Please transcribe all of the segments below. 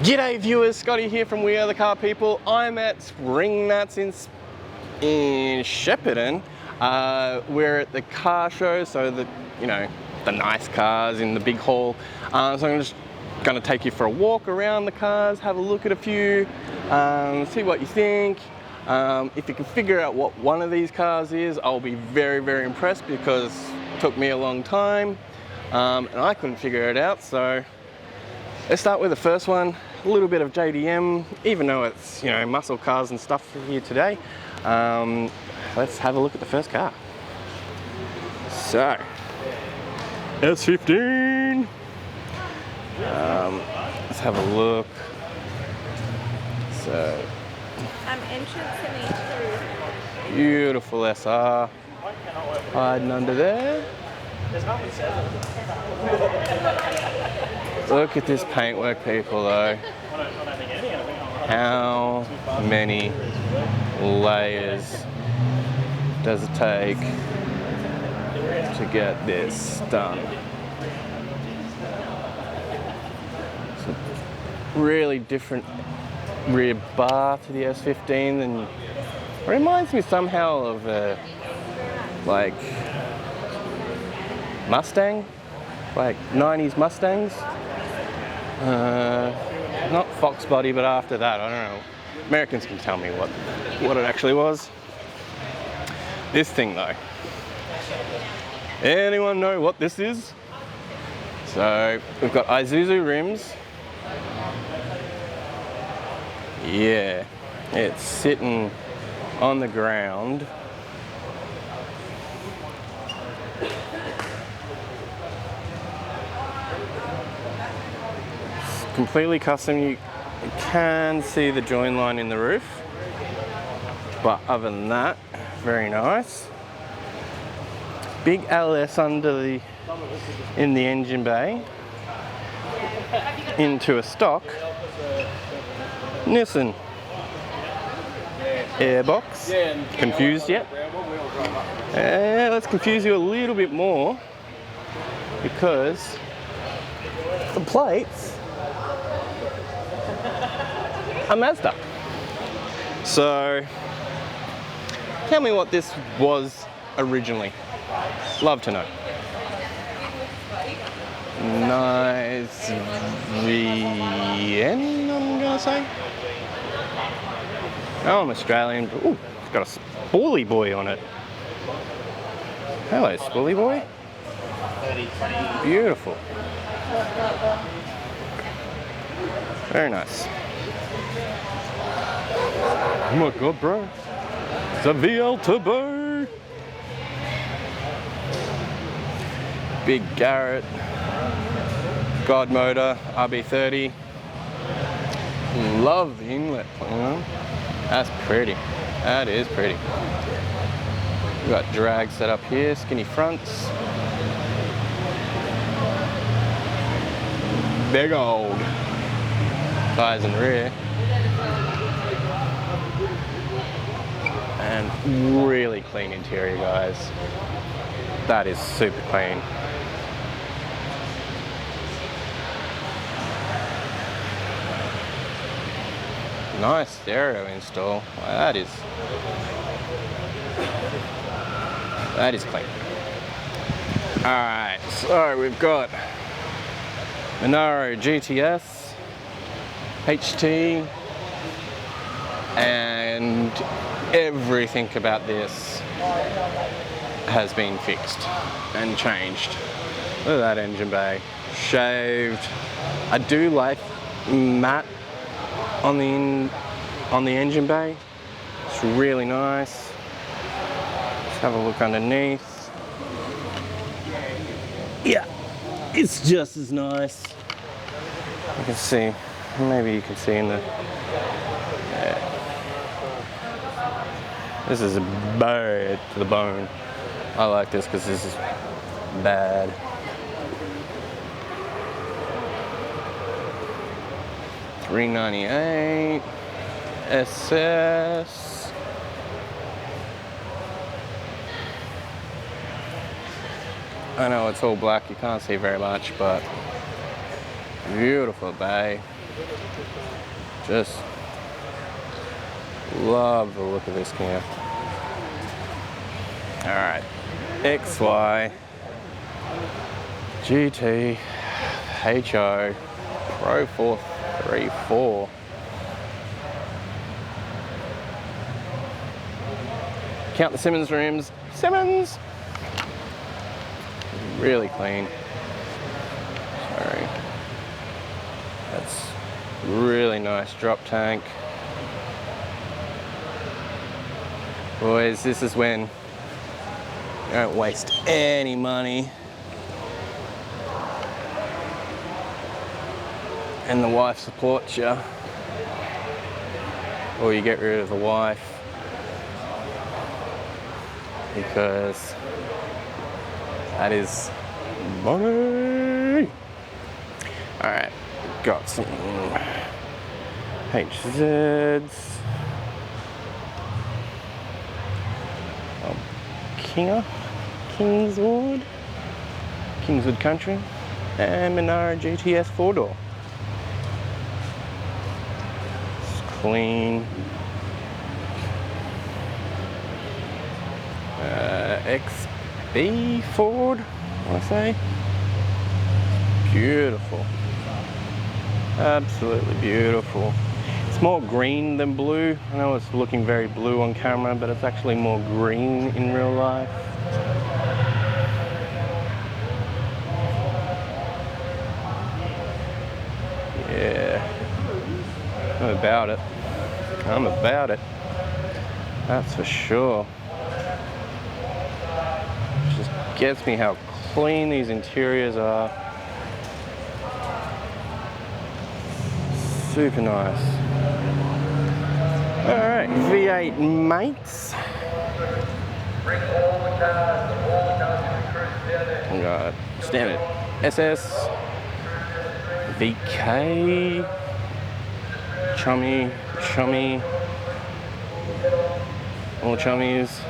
G'day viewers, Scotty here from We Are The Car People. I'm at Springnats in Shepparton. We're at the car show, so the nice cars in the big hall. So I'm just going to take you for a walk around the cars, have a look at a few, see what you think. If you can figure out what one of these cars is, I'll be very, very impressed, because it took me a long time and I couldn't figure it out. So let's start with the first one. A little bit of JDM, even though it's muscle cars and stuff here today. Let's have a look at the first car. So S15. Let's have a look. So beautiful SR hiding under there. Look at this paintwork, people, though. How many layers does it take to get this done? It's a really different rear bar to the S15 than it reminds me somehow of a like Mustang, like 90s Mustangs. Not Fox body, but after that, I don't know. Americans can tell me what it actually was. This thing though, anyone know what this is? So we've got Isuzu rims. Yeah, it's sitting on the ground. Completely custom. You can see the join line in the roof, but other than that, very nice. Big LS in the engine bay, into a stock Nissan airbox. Confused yet? Let's confuse you a little bit more, because the plates a Mazda. So tell me what this was originally. Love to know. Nice VN, I'm gonna say. Oh, I'm Australian. Ooh, it's got a spoolie boy on it. Hello, spoolie boy. Beautiful. Very nice. Oh my god, bro. It's a VL Turbo. Big Garrett. God motor, RB30. Love the inlet. That's pretty. That is pretty. We've got drag set up here, skinny fronts. Big old tires in the rear. And really clean interior, guys. That is super clean. Nice stereo install. Wow, that is clean. Alright, so we've got Monaro GTSHT, and everything about this has been fixed and changed. Look at that engine bay, shaved. I do like matte on the engine bay. It's really nice. Let's have a look underneath. Yeah, it's just as nice. You can see, maybe you can see in the, yeah. This is bad to the bone. I like this because this is bad. $398 SS. I know it's all black, you can't see very much, but beautiful bay. Just love the look of this camp. All right, XY GTHO Pro 434. Count the Simmons rims. Simmons! Really clean. Sorry. That's really nice drop tank. Boys, this is when you don't waste any money. And the wife supports you. Or you get rid of the wife. Because that is money. All right, got some HZs. Kingswood Country, and Monaro GTS 4-door. It's clean. XB Ford, I say. Beautiful. Absolutely beautiful. It's more green than blue. I know it's looking very blue on camera, but it's actually more green in real life. Yeah. I'm about it. I'm about it. That's for sure. Just gets me how clean these interiors are. Super nice. Alright, V8 mates. We got standard SS, VK, chummy, all chummies.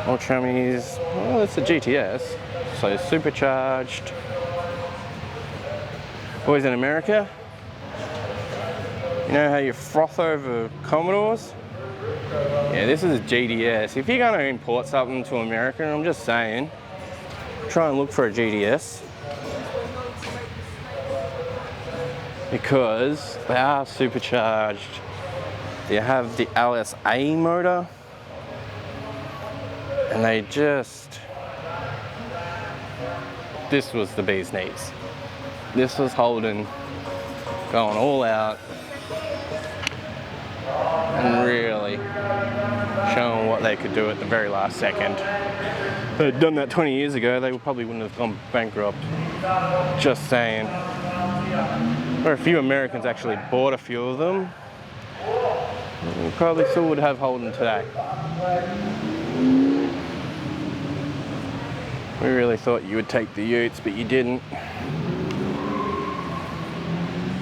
Well, it's a GTS, so supercharged. Boys in America, you know how you froth over Commodores? Yeah, this is a GTS. If you're going to import something to America, I'm just saying, try and look for a GTS. Because they are supercharged. They have the LSA motor. And they just, this was the bee's knees. This was Holden going all out and really showing what they could do at the very last second. If they'd done that 20 years ago, they probably wouldn't have gone bankrupt. Just saying. Or a few Americans actually bought a few of them. We probably still would have Holden today. We really thought you would take the Utes, but you didn't.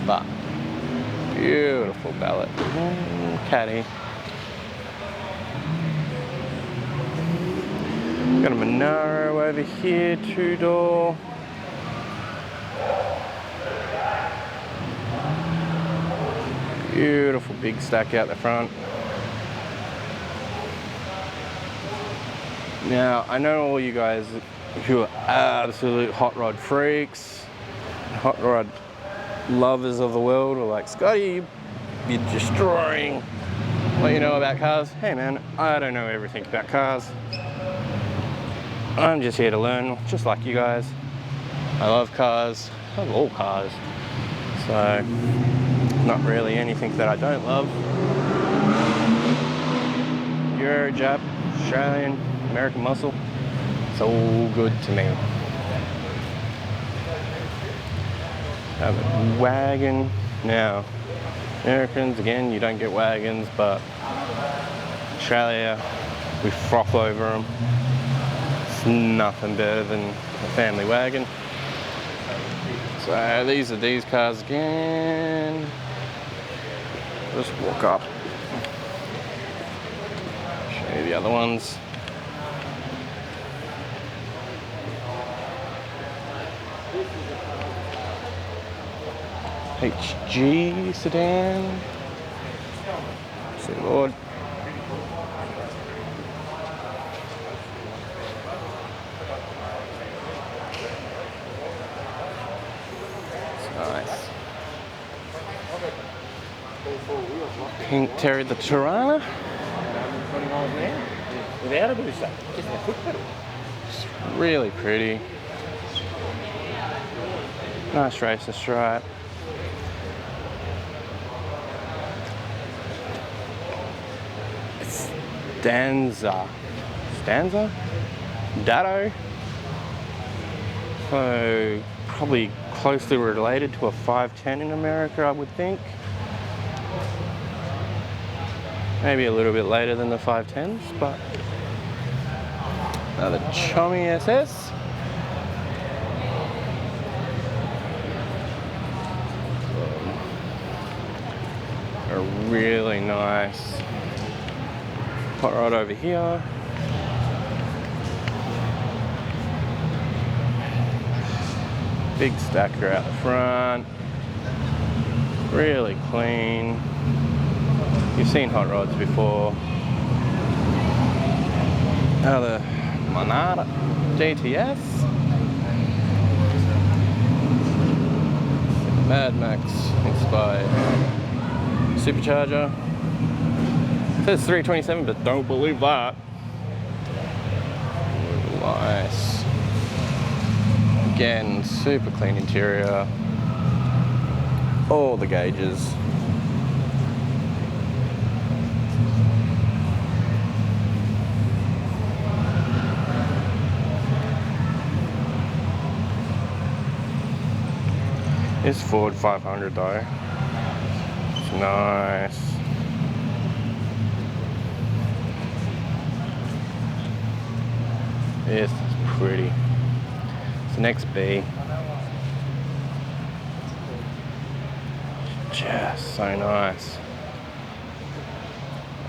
But beautiful ballot. Caddy. Got a Monaro over here, 2-door. Beautiful big stack out the front. Now, I know all you guys who are absolute hot rod freaks, hot rod lovers of the world are like, Scotty, you're destroying what you know about cars. Hey man, I don't know everything about cars. I'm just here to learn, just like you guys. I love cars, I love all cars. So, not really anything that I don't love. Euro, Jap, Australian, American muscle. It's all good to me. Have a wagon. Now, Americans, again, you don't get wagons, but Australia, we froth over them. It's nothing better than a family wagon. So these are these cars again. Just walk up. Show you the other ones. HG sedan. See, Lord. It's nice. Pink Terry the Tirana. 20 miles an hour without a booster, just a foot pedal. It's really pretty. Nice racing stripe. Stanza. Datto. So probably closely related to a 510 in America, I would think. Maybe a little bit later than the 510s, but another chummy SS. A really nice hot rod over here. Big stacker out the front. Really clean. You've seen hot rods before. Another Monaro GTS. Mad Max inspired supercharger. It says 327, but don't believe that. Nice. Again, super clean interior. All the gauges. It's Ford 500 though. It's nice. This is pretty. It's an XB. Just so nice.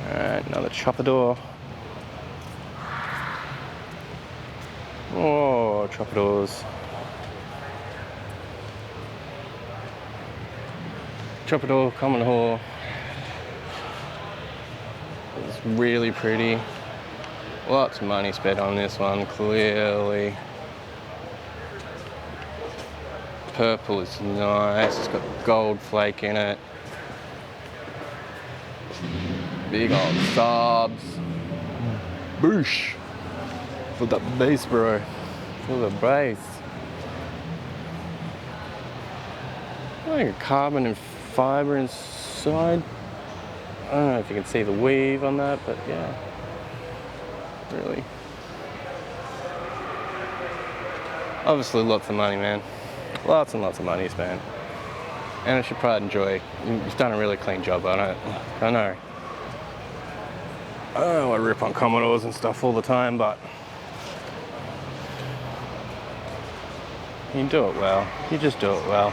Alright, another chopper door. Oh, chopper doors. Chopper door, common hall. It's really pretty. Lots of money spent on this one, clearly. Purple is nice, it's got gold flake in it. Big old subs. Boosh! For the bass, bro. For the bass. Like a carbon and fiber inside. I don't know if you can see the weave on that, but yeah. Really. Obviously lots of money, man. Lots and lots of money spent. And I should probably enjoy. You've done a really clean job on it. I know. I rip on Commodores and stuff all the time, but you do it well. You just do it well.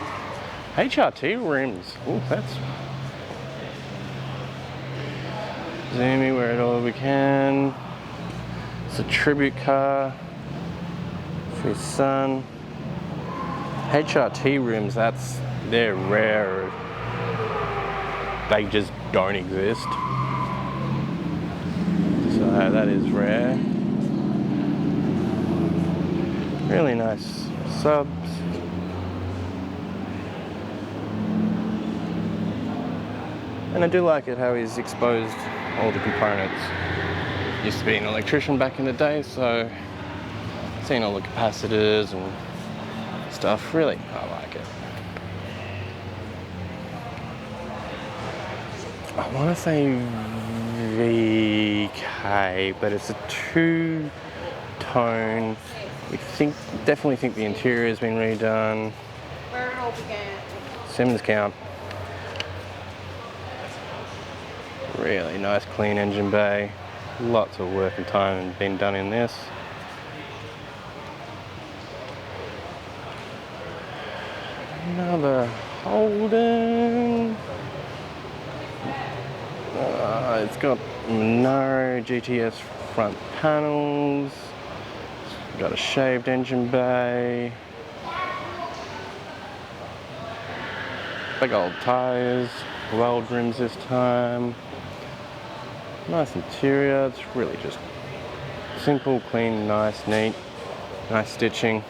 HRT rims. Ooh, that's zoomy where it all we can. It's a tribute car for his son. HRT rims, they're rare. They just don't exist. So that is rare. Really nice subs. And I do like it how he's exposed all the components. Used to be an electrician back in the day, so seen all the capacitors and stuff. Really, I like it. I want to say VK, but it's a two-tone. We definitely think the interior has been redone. Where it all began. Simmons count. Really nice, clean engine bay. Lots of work and time been done in this. Another Holden. It's got Monaro GTS front panels. It's got a shaved engine bay. Big old tyres, weld rims this time. Nice interior, it's really just simple, clean, nice, neat, nice stitching.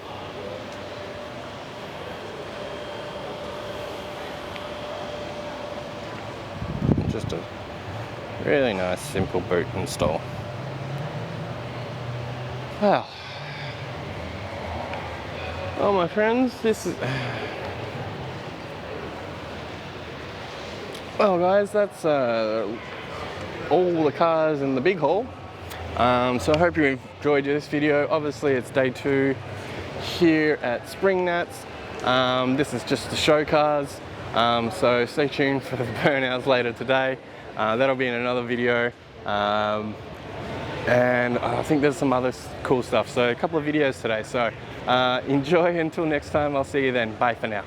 Just a really nice, simple boot install. Well, my friends, this is... Well guys, that's all the cars in the big haul. So I hope you enjoyed this video. Obviously it's day 2 here at Springnats. This is just the show cars. So stay tuned for the burnouts later today. That'll be in another video. And I think there's some other cool stuff. So a couple of videos today. So enjoy until next time. I'll see you then. Bye for now.